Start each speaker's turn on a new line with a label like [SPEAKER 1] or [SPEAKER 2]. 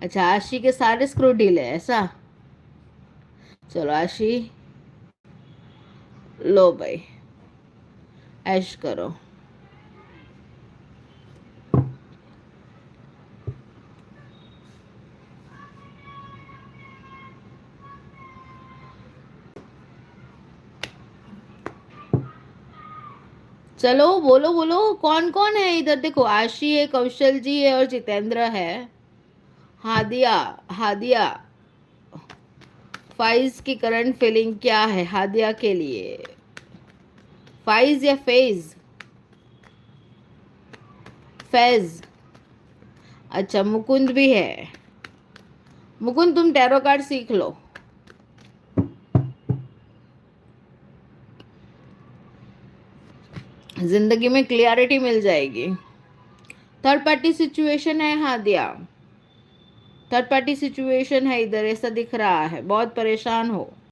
[SPEAKER 1] अच्छा, आशी के सारे स्क्रू ढीले है ऐसा। चलो आशी, लो भाई, ऐश करो। चलो बोलो बोलो, कौन कौन है इधर? देखो, आशी है, कौशल जी है और जितेंद्र है। हादिया, हादिया, फाइज की करंट फीलिंग क्या है हादिया के लिए? फाइज या फेज? फैज। अच्छा, मुकुंद भी है। मुकुंद, तुम टैरो कार्ड सीख लो, जिंदगी में क्लियरिटी मिल जाएगी। थर्ड पार्टी सिचुएशन है हादिया, थर्ड पार्टी सिचुएशन है इधर, ऐसा दिख रहा है, बहुत परेशान हो।